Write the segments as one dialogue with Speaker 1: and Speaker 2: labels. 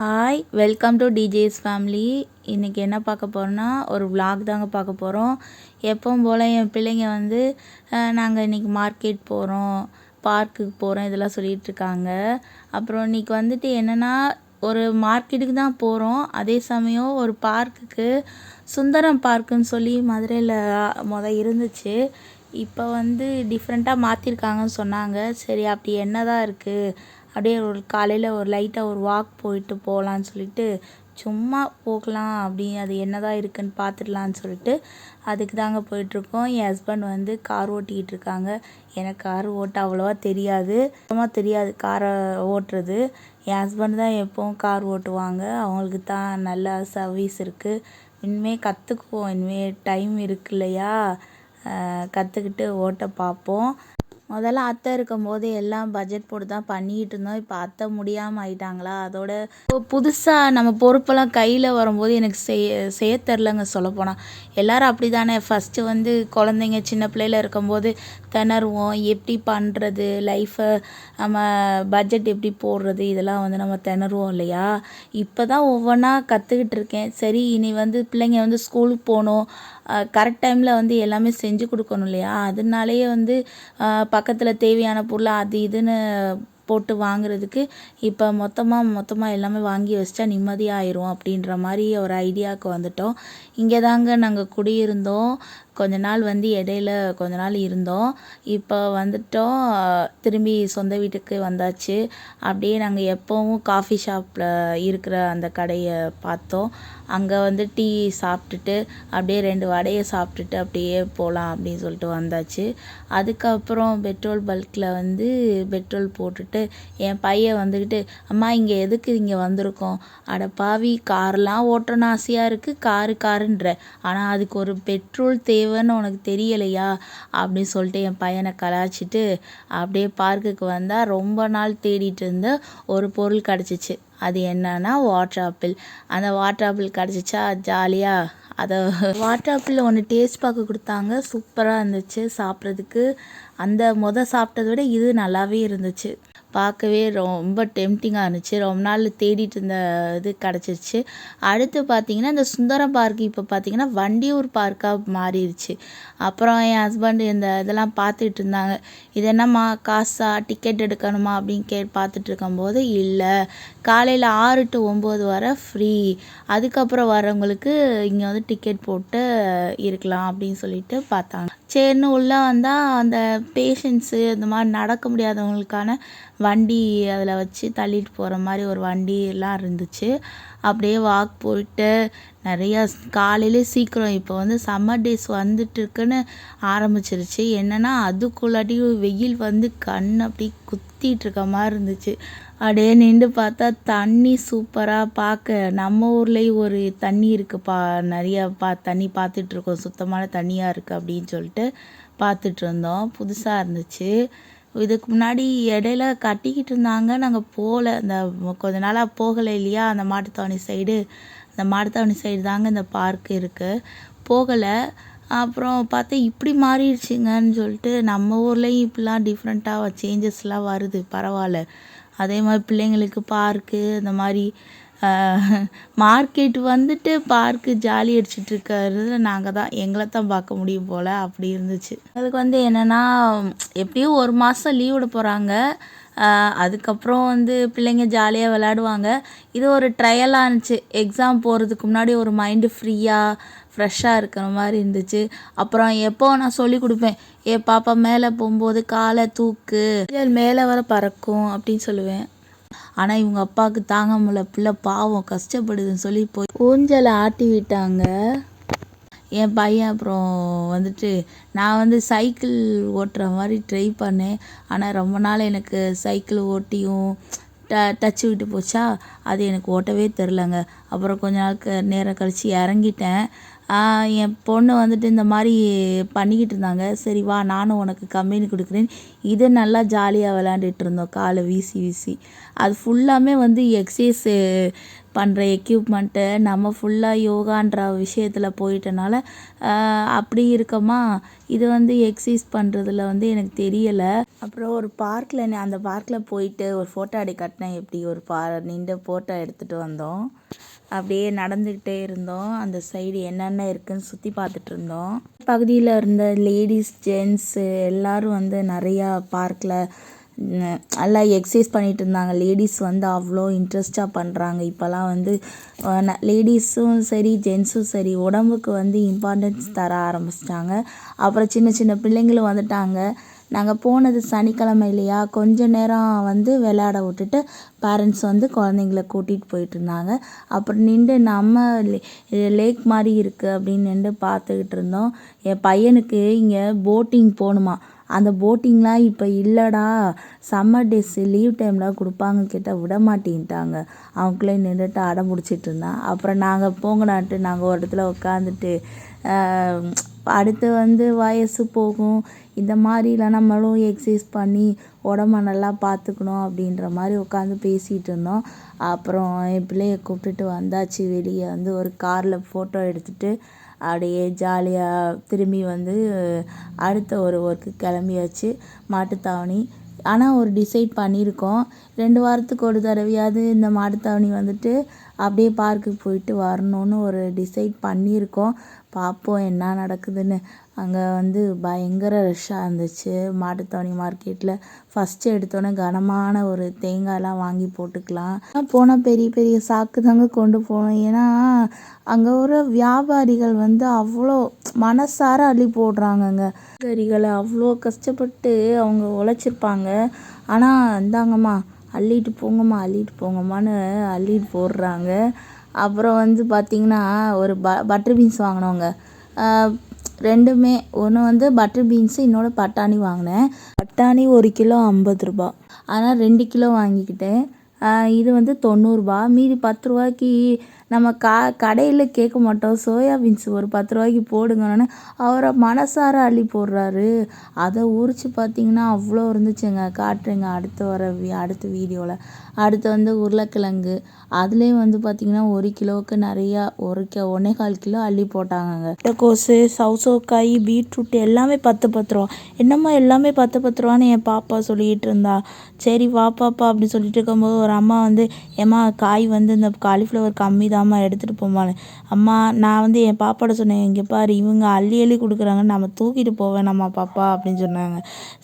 Speaker 1: Hi welcome to DJs family. இன்றைக்கி என்ன பார்க்க போகிறோன்னா ஒரு vlog தாங்க பார்க்க போகிறோம். எப்பவும் போல் என் பிள்ளைங்க வந்து நாங்கள் இன்றைக்கி மார்க்கெட் போகிறோம், பார்க்குக்கு போகிறோம் இதெல்லாம் சொல்லிகிட்ருக்காங்க. அப்புறம் இன்றைக்கி வந்துட்டு என்னென்னா ஒரு மார்க்கெட்டுக்கு தான் போகிறோம், அதே சமயம் ஒரு பார்க்குக்கு சுந்தரம் பார்க்குன்னு சொல்லி மதுரையில் இருந்துச்சு. இப்போ வந்து டிஃப்ரெண்ட்டாக மாற்றிருக்காங்கன்னு சொன்னாங்க. சரி அப்படி என்ன தான் இருக்குது, அப்படியே ஒரு காலையில் ஒரு லைட்டாக ஒரு வாக் போயிட்டு போகலான்னு சொல்லிட்டு சும்மா போகலாம் அப்படி அது என்ன தான் இருக்குதுன்னு பார்த்துடலான்னு சொல்லிட்டு அதுக்கு தாங்க போயிட்டுருக்கோம். என் ஹஸ்பண்ட் வந்து கார் ஓட்டிக்கிட்டு இருக்காங்க. எனக்கு கார் ஓட்ட அவ்வளோவா தெரியாது, தெரியாது காரை ஓட்டுறது. என் ஹஸ்பண்ட் தான் எப்போவும் கார் ஓட்டுவாங்க, அவங்களுக்கு தான் நல்ல சர்வீஸ் இருக்குது. இனிமேல் கற்றுக்குவோம், இனிமேல் டைம் இருக்கு இல்லையா, கற்றுக்கிட்டு ஓட்ட பார்ப்போம். முதல்ல அத்தை இருக்கும்போது எல்லாம் பட்ஜெட் போட்டு தான் பண்ணிக்கிட்டு இருந்தோம். இப்போ அத்தை முடியாமல் ஆயிட்டாங்களா, அதோட புதுசாக நம்ம பொறுப்பெல்லாம் கையில் வரும்போது எனக்கு செய்ய தெரிலங்க சொல்லப்போனால். எல்லோரும் அப்படி தானே, ஃபஸ்ட்டு வந்து குழந்தைங்க சின்ன பிள்ளையில் இருக்கும்போது திணறுவோம், எப்படி பண்ணுறது லைஃப்பை, நம்ம பட்ஜெட் எப்படி போடுறது, இதெல்லாம் வந்து நம்ம திணறுவோம் இல்லையா. இப்போ தான் ஒவ்வொன்றா கற்றுக்கிட்டு இருக்கேன். சரி இனி வந்து பிள்ளைங்க வந்து ஸ்கூலுக்கு போகணும், கரெக்ட் டைமில் வந்து எல்லாமே செஞ்சு கொடுக்கணும் இல்லையா. அதனாலேயே வந்து பக்கத்தில் தேவையான பொருள் அது இதுன்னு போட்டு வாங்குறதுக்கு இப்போ மொத்தமாக எல்லாமே வாங்கி வச்சிட்டா நிம்மதியாயிரும் அப்படின்ற மாதிரி ஒரு ஐடியாவுக்கு வந்துட்டோம். இங்கே தாங்க நாங்கள் குடியிருந்தோம், கொஞ்ச நாள் வந்து இடையில கொஞ்ச நாள் இருந்தோம். இப்போ வந்துட்டோம், திரும்பி சொந்த வீட்டுக்கு வந்தாச்சு. அப்படியே நாங்கள் எப்போவும் காஃபி ஷாப்பில் இருக்கிற அந்த கடையை பார்த்தோம். அங்கே வந்து டீ சாப்பிட்டுட்டு அப்படியே 2 வடையை சாப்பிட்டுட்டு அப்படியே போகலாம் அப்படின்னு சொல்லிட்டு வந்தாச்சு. அதுக்கப்புறம் பெட்ரோல் பல்கில் வந்து பெட்ரோல் போட்டுட்டு என் பையன் வந்துக்கிட்டு, அம்மா இங்கே எதுக்கு இங்கே வந்திருக்கோம், அட பாவி கார்லாம் ஓட்டணும்னு ஆசையாக இருக்குது, காருன்ற, ஆனால் அதுக்கு ஒரு பெட்ரோல் தேவைன்னு உனக்கு தெரியலையா அப்படின்னு சொல்லிட்டு என் பையனை கலாய்ச்சிட்டு அப்படியே பார்க்குக்கு வந்தால் ரொம்ப நாள் தேடிட்டு இருந்த ஒரு பொருள் கிடச்சிச்சு. அது என்னன்னா வாட்டர் ஆப்பிள். அந்த வாட்டர் ஆப்பிள் கிடச்சிச்சா ஜாலியாக அதை வாட்டர் ஆப்பிள் ஒன்று டேஸ்ட் பார்க்க கொடுத்தாங்க, சூப்பராக இருந்துச்சு சாப்பிட்றதுக்கு. அந்த சாப்பிட்டதை விட இது நல்லாவே இருந்துச்சு, பார்க்கவே ரொம்ப டெம்டிங்காக இருந்துச்சு. ரொம்ப நாள் தேடிட்டு இருந்த இது கிடச்சிருச்சு. அடுத்து பார்த்திங்கன்னா இந்த சுந்தரம் பார்க்கு இப்போ பார்த்திங்கன்னா வண்டியூர் பார்க்காக மாறிடுச்சு. அப்புறம் என் ஹஸ்பண்ட் இதெல்லாம் பார்த்துட்டு இருந்தாங்க, இது என்னம்மா காசா, டிக்கெட் எடுக்கணுமா அப்படின்னு பார்த்துட்டு இருக்கும்போது, இல்லை காலையில் 6 to 9 வரை ஃப்ரீ, அதுக்கப்புறம் வரவங்களுக்கு இங்கே வந்து டிக்கெட் போட்டு இருக்கலாம் அப்படின்னு சொல்லிட்டு பார்த்தாங்க. சரின்னு உள்ளே வந்தால் அந்த பேஷண்ட்ஸு இந்த மாதிரி நடக்க முடியாதவங்களுக்கான வண்டி அதில் வச்சு தள்ளிட்டு போகிற மாதிரி ஒரு வண்டியெல்லாம் இருந்துச்சு. அப்படியே வாக் போயிட்டு நிறையா காலையிலே சீக்கிரம், இப்போ வந்து சம்மர் டேஸ் வந்துட்டுருக்குன்னு ஆரம்பிச்சிருச்சு. என்னென்னா அதுக்குள்ளாட்டி வெயில் வந்து கண் அப்படி குத்திட்டு இருக்க மாதிரி இருந்துச்சு. அப்படியே நின்று பார்த்தா தண்ணி சூப்பராக பார்க்க, நம்ம ஊர்லேயும் ஒரு தண்ணி இருக்குப்பா, நிறையா தண்ணி பார்த்துட்ருக்கோம், சுத்தமான தண்ணியாக இருக்குது அப்படின்னு சொல்லிட்டு பார்த்துட்டு இருந்தோம். புதுசாக இருந்துச்சு. இதுக்கு முன்னாடி இடையில கட்டிக்கிட்டு இருந்தாங்க, நாங்கள் போகல, இந்த கொஞ்ச நாளாக போகலை இல்லையா. அந்த மாட்டுத்தாவணி சைடு தாங்க இந்த பார்க் இருக்குது, போகலை. அப்புறம் பார்த்தா இப்படி மாறிடுச்சுங்கன்னு சொல்லிட்டு, நம்ம ஊர்லேயும் இப்படிலாம் டிஃப்ரெண்ட்டாக சேஞ்சஸ்லாம் வருது, பரவாயில்ல. அதே மாதிரி பிள்ளைங்களுக்கு பார்க்கு, இந்த மாதிரி மார்க்கெட் வந்துட்டு பார்க்கு ஜாலி அடிச்சிட்டு இருக்கிறது நாங்கள் தான், எங்களை தான் பார்க்க முடியும் போல் அப்படி இருந்துச்சு. அதுக்கு வந்து என்னென்னா எப்படியும் 1 மாதம் லீவ் விட போகிறாங்க, அதுக்கப்புறம் வந்து பிள்ளைங்க ஜாலியாக விளையாடுவாங்க. இது ஒரு ட்ரையலாக இருந்துச்சு, எக்ஸாம் போகிறதுக்கு முன்னாடி ஒரு மைண்டு ஃப்ரெஷ்ஷாக இருக்கிற மாதிரி இருந்துச்சு. அப்புறம் எப்போ நான் சொல்லி கொடுப்பேன், பாப்பா மேலே போகும்போது காலை தூக்கு, மேலே வர பறக்கும் அப்படின்னு சொல்லுவேன். ஆனால் இவங்க அப்பாவுக்கு தாங்க முடியல, பிள்ளை பாவம் கஷ்டப்படுதுன்னு சொல்லி போய் ஊஞ்சலை ஆட்டி விட்டாங்க என் பையன். அப்புறம் வந்துட்டு நான் வந்து சைக்கிள் ஓட்டுற மாதிரி ட்ரை பண்ணேன், ஆனால் ரொம்ப நாள் எனக்கு சைக்கிள் ஓட்டியும் டச்சு விட்டு போச்சா, அது எனக்கு ஓட்டவே தெரிலங்க. அப்புறம் கொஞ்ச நாளுக்கு நேரம் கழித்து இறங்கிட்டேன். என் பொண்ணு வந்துட்டு இந்த மாதிரி பண்ணிக்கிட்டு இருந்தாங்க, சரி வா நானும் உனக்கு கம்பெனி கொடுக்குறேன். இது நல்லா ஜாலியாக விளையாண்டுட்டு இருந்தோம், காலை வீசி. அது ஃபுல்லாமே வந்து எக்ஸசைஸு பண்ணுற எக்யூப்மெண்ட்டு நம்ம ஃபுல்லாக யோகான்ற விஷயத்தில் போயிட்டனால அப்படி இருக்கமா இது வந்து எக்ஸசைஸ் பண்ணுறதுல வந்து எனக்கு தெரியலை. அப்புறம் ஒரு பார்க்கில் அந்த பார்க்கில் போயிட்டு ஒரு ஃபோட்டோ அடி கட்டினேன். எப்படி ஒரு நின்று ஃபோட்டோ எடுத்துகிட்டு வந்தோம். அப்படியே நடந்துக்கிட்டே இருந்தோம். அந்த சைடு என்னென்ன இருக்குதுன்னு சுற்றி பார்த்துட்டு இருந்தோம். பகுதியில் இருந்த லேடிஸ் ஜென்ஸு எல்லோரும் வந்து நிறையா பார்க்கில் நல்லா எக்ஸசைஸ் பண்ணிகிட்டு இருந்தாங்க. லேடிஸ் வந்து அவ்வளோ இன்ட்ரெஸ்ட்டாக பண்ணுறாங்க. இப்போலாம் வந்து லேடிஸும் சரி ஜென்ஸும் சரி உடம்புக்கு வந்து இம்பார்ட்டன்ஸ் தர ஆரம்பிச்சிட்டாங்க. அப்புறம் சின்ன சின்ன பிள்ளைங்களும் வந்துட்டாங்க. நாங்கள் போனது சனிக்கிழமை இல்லையா, கொஞ்ச நேரம் வந்து விளையாட விட்டுட்டு பேரண்ட்ஸ் வந்து குழந்தைங்கள கூட்டிகிட்டு போயிட்டு இருந்தாங்க. அப்புறம் நின்று நம்ம லேக் மாதிரி இருக்குது அப்படின்னு நின்று பார்த்துக்கிட்டு இருந்தோம். என் பையனுக்கு இங்கே போட்டிங் போகணுமா. அந்த போட்டிங்லாம் இப்போ இல்லைடா, சம்மர் டேஸ் லீவ் டைமில் கொடுப்பாங்க கேட்டால் விட மாட்டேன்ட்டாங்க. அவங்களே நின்றுட்டு அடம் பிடிச்சிட்டு இருந்தான். அப்புறம் நாங்கள் போங்கடான்ட்டு நாங்கள் ஒரு இடத்துல உட்காந்துட்டு அடுத்து வந்து வயசு போகும், இந்த மாதிரிலாம் நம்மளும் எக்ஸசைஸ் பண்ணி உடம்ப நல்லா பார்த்துக்கணும் அப்படின்ற மாதிரி உட்காந்து பேசிகிட்டு இருந்தோம். அப்புறம் என் பிள்ளைய கூப்பிட்டுட்டு வந்தாச்சு. வெளியே வந்து ஒரு காரில் ஃபோட்டோ எடுத்துகிட்டு அப்படியே ஜாலியாக திரும்பி வந்து அடுத்த ஒரு ஒர்க்கு கிளம்பியாச்சு, மாட்டுத்தாவணி. ஆனால் ஒரு டிசைட் பண்ணியிருக்கோம், 2 வாரத்துக்கு ஒரு தடவையாவது இந்த மாட்டுத்தாவணி வந்துட்டு அப்படியே பார்க்குக்கு போயிட்டு வரணும்னு ஒரு டிசைட் பண்ணியிருக்கோம். பார்ப்போம் என்ன நடக்குதுன்னு. அங்கே வந்து பயங்கர ரஷ்ஷாக இருந்துச்சு மாட்டுத்தாவணி மார்க்கெட்டில். ஃபஸ்ட்டு எடுத்தோன்னே கனமான ஒரு தேங்காயெலாம் வாங்கி போட்டுக்கலாம் போனால் பெரிய பெரிய சாக்கு தாங்க கொண்டு போனோம். ஏன்னா அங்கே ஒரு வியாபாரிகள் வந்து அவ்வளோ மனசார அள்ளி போடுறாங்கங்க. வியாபாரிகளை அவ்வளோ கஷ்டப்பட்டு அவங்க உழைச்சிருப்பாங்க. ஆனால் இந்தாங்கம்மா அள்ளிட்டு போங்கம்மான்னு அள்ளிட்டு போடுறாங்க. அப்புறம் வந்து பார்த்திங்கன்னா ஒரு பட்டர் பீன்ஸ் வாங்கினோங்க. ரெண்டுமே, ஒன்று வந்து பட்டர் பீன்ஸு, இன்னொன்று பட்டாணி வாங்கினேன். பட்டாணி 1 கிலோ 50 ரூபா. ஆனால் 2 கிலோ வாங்கிக்கிட்டேன். இது வந்து 90 ரூபா. மீதி 10 ரூபாய்க்கு நம்ம கடையில் கேட்க மாட்டோம். சோயா பீன்ஸ் ஒரு 10 ரூபாய்க்கு போடுங்கன்னு அவரை மனசார அள்ளி போடுறாரு. அதை உரித்து பார்த்திங்கன்னா அவ்வளோ இருந்துச்சுங்க. காட்டுறேங்க அடுத்த வீடியோவில். அடுத்து வந்து உருளைக்கிழங்கு, அதுலேயும் வந்து பார்த்திங்கன்னா 1 கிலோவுக்கு நிறையா 1.25 கிலோ அள்ளி போட்டாங்கங்க. முட்டைக்கோசு, சவுசவுக்காய், பீட்ரூட் எல்லாமே 10 ரூபா. என்னம்மா எல்லாமே 10 ரூபான்னு என் பாப்பா சொல்லிகிட்டு இருந்தா. சரி வா பாப்பா அப்படின்னு சொல்லிட்டு இருக்கும்போது ஒரு அம்மா வந்து, ஏம்மா காய் வந்து இந்த காலிஃப்ளவர் கம்மி தாம்மா எடுத்துகிட்டு போமான்னு. அம்மா நான் வந்து என் பாப்பாட்ட சொன்னேன், இங்கே பாரு இவங்க அள்ளி அள்ளி கொடுக்குறாங்க, நம்ம தூக்கிட்டு போவேணாம்மா பாப்பா அப்படின்னு சொன்னாங்க.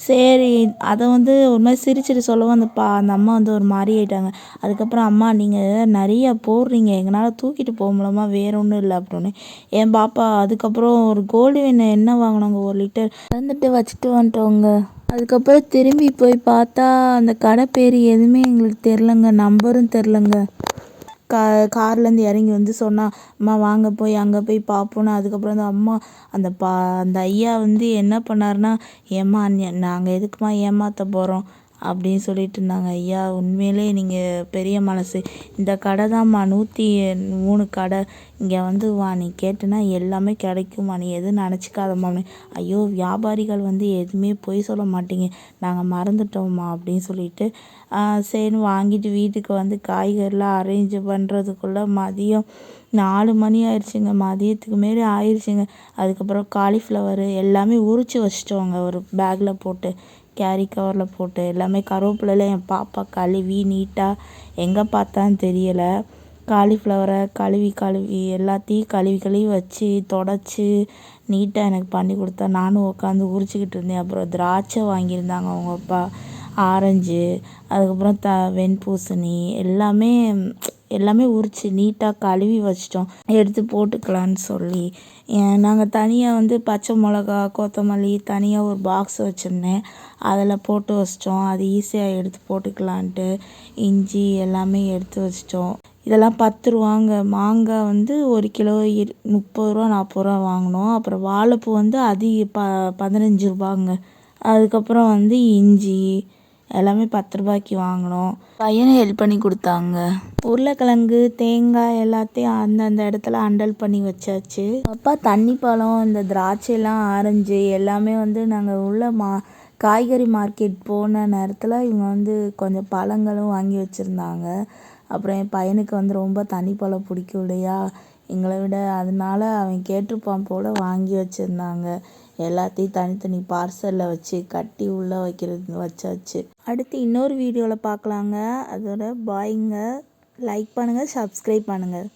Speaker 1: சரி அதை வந்து ஒரு மாதிரி சிரிச்சிட்டு சொல்லவும் அந்த அம்மா வந்து ஒரு மாதிரி ஆயிட்டாங்க. அதுக்கப்புறம் அம்மா நீங்கள் நிறையா போடுறீங்க, எங்களால் தூக்கிட்டு போக முடியலமா, வேறு ஒன்றும் இல்லை அப்படின்னு. என் பாப்பா அதுக்கப்புறம் ஒரு கோல்டு வின் எண்ணெய் வாங்கினாங்க 1 லிட்டர், வந்துட்டு வச்சுட்டு வந்துட்டோங்க. அதுக்கப்புறம் திரும்பி போய் பார்த்தா அந்த கடை பேர் எதுவுமே எங்களுக்கு தெரிலங்க, நம்பரும் தெரிலங்க. கார்லேருந்து இறங்கி வந்து சொன்னால், அம்மா வாங்க போய் அங்கே போய் பார்ப்போன்னு. அதுக்கப்புறம் அந்த அம்மா அந்த ஐயா வந்து என்ன பண்ணாருன்னா, ஏம்மா நாங்கள் எதுக்குமா ஏமாற்ற போகிறோம் அப்படின்னு சொல்லிட்டு இருந்தாங்க. ஐயா உண்மையிலே நீங்கள் பெரிய மனசு, இந்த கடை தான்மா 103 கடை, இங்கே வந்து வா நீ கேட்டனா எல்லாமே கிடைக்குமா, நீ எதுவும் நினச்சிக்காதம்மான்னு. ஐயோ வியாபாரிகள் வந்து எதுவுமே பொய் சொல்ல மாட்டீங்க, நாங்கள் மறந்துட்டோம்மா அப்படின்னு சொல்லிட்டு சரின்னு வாங்கிட்டு வீட்டுக்கு வந்து காய்கறிலாம் அரேஞ்ச் பண்ணுறதுக்குள்ளே மதியம் 4 மணி ஆயிடுச்சுங்க. மதியத்துக்கு மாரி ஆயிடுச்சுங்க. அதுக்கப்புறம் காலிஃப்ளவரு எல்லாமே உரித்து வச்சிட்டோங்க ஒரு பேக்கில் போட்டு, கேரி கவரில் போட்டு. எல்லாமே கருவேப்பிலையில் என் பாப்பா கழுவி நீட்டாக எங்கே பார்த்தான்னு தெரியலை, காலிஃப்ளவரை கழுவி எல்லாத்தையும் கழுவி வச்சு தொடச்சி நீட்டாக எனக்கு பண்ணி கொடுத்தா. நானும் உட்காந்து உரிச்சிக்கிட்டு இருந்தேன். அப்புறம் திராட்சை வாங்கியிருந்தாங்க அவங்க அப்பா, ஆரஞ்சு, அதுக்கப்புறம் வெண்பூசணி எல்லாமே உரித்து நீட்டாக கழுவி வச்சிட்டோம், எடுத்து போட்டுக்கலான்னு சொல்லி. நாங்கள் தனியாக வந்து பச்சை மிளகா, கொத்தமல்லி தனியாக ஒரு பாக்ஸ் வச்சுருந்தேன், அதில் போட்டு வச்சிட்டோம். அது ஈஸியாக எடுத்து போட்டுக்கலான்ட்டு இஞ்சி எல்லாமே எடுத்து வச்சிட்டோம். இதெல்லாம் 10 ரூபாங்க. மாங்காய் வந்து 1 கிலோ 30 ரூபா 40 ரூபா வாங்கினோம். அப்புறம் வாழைப்பூ வந்து 15 ரூபாங்க. அதுக்கப்புறம் வந்து இஞ்சி எல்லாமே 10 ரூபாய்க்கு வாங்கினோம். பையனை ஹெல்ப் பண்ணி கொடுத்தாங்க. உருளைக்கிழங்கு, தேங்காய் எல்லாத்தையும் அந்தந்த இடத்துல அண்டல் பண்ணி வச்சாச்சு. அப்பா தண்ணி பழம், இந்த திராட்சைலாம், ஆரஞ்சு எல்லாமே வந்து நாங்கள் உள்ள காய்கறி மார்க்கெட் போன நேரத்தில் இவங்க வந்து கொஞ்சம் பழங்களும் வாங்கி வச்சுருந்தாங்க. அப்புறம் என் பையனுக்கு வந்து ரொம்ப தண்ணிப்பழம் பிடிக்கும் இல்லையா எங்களை விட, அதனால அவன் கேட்டிருப்பான் போல் வாங்கி வச்சுருந்தாங்க. எல்லாத்தையும் தனித்தனி பார்சலில் வச்சு கட்டி உள்ளே வச்சாச்சு. அடுத்து இன்னொரு வீடியோவில் பார்க்கலாங்க. அதோட பாய்ங்க. லைக் பண்ணுங்கள், சப்ஸ்கிரைப் பண்ணுங்கள்.